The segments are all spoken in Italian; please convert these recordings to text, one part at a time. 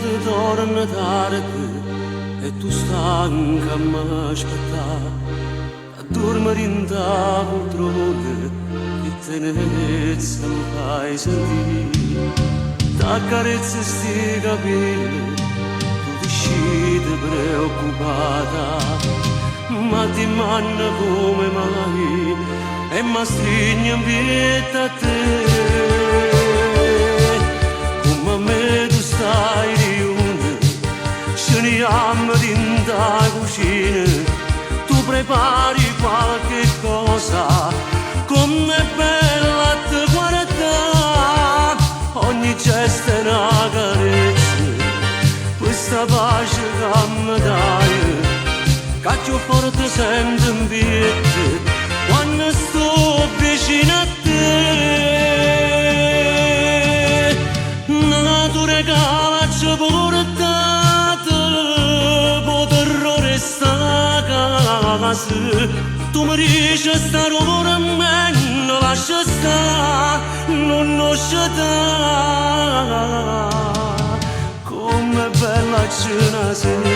di torna tardi e tu stanca mi aspettare a dormire in da poltrona che tenerezza mi fai sentire t'accarezza sti capelli tu ti scidi preoccupata ma ti manna come mai e mi stringi in vita a te come me tu stai riunione sceniamo dentro la cucina tu prepari qualche cosa com'è bella te guardare ogni gesto è una carezza questa pace che mi dai caccio forte sento in piedi quando sto vicino a te natura calaccia portata potrò restare a casa tu mi dici sta rumore meno lascia stare non lasciata come bella cena sera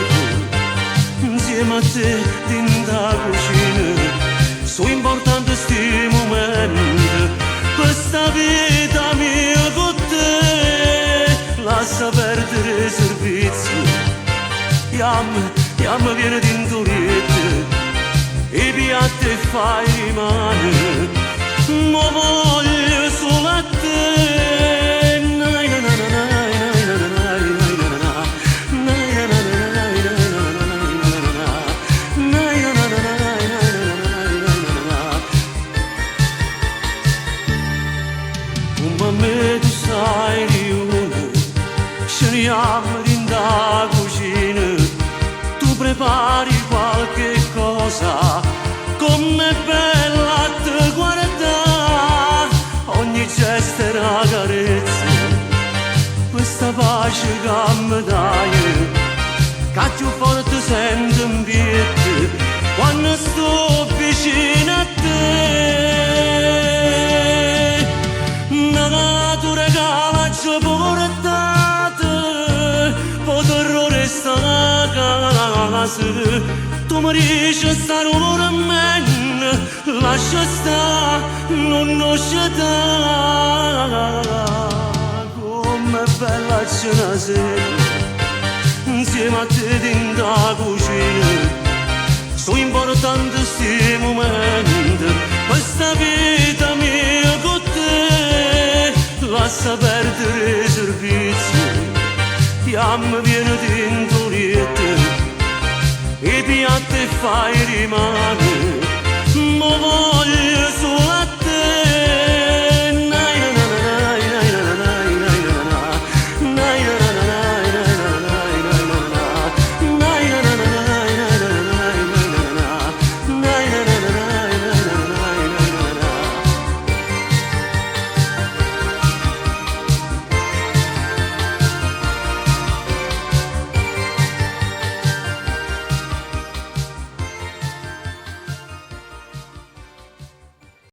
insieme a te dentro la cucina sono importante sti momenti questa vita mia con te lascia perdere il servizio chiama viene dentro rete e piatti fai rimane ma voglio solo a te come me tu sai riunione sceniamo in da cucina tu prepari qualche cosa com'è bella te guardare ogni gesto è una carezza questa pace che mi dai caccio forte sento in piedi quando sto vicino a te natura calaccia portata potrò restare a casa tu mi dici sta rumore meno lascia stare non lasciata come bella cena sera insieme a te dentro la cucina sono importante sti momenti questa vita mia con te lascia perdere il servizio chiama viene dentro rete e piatti fai rimane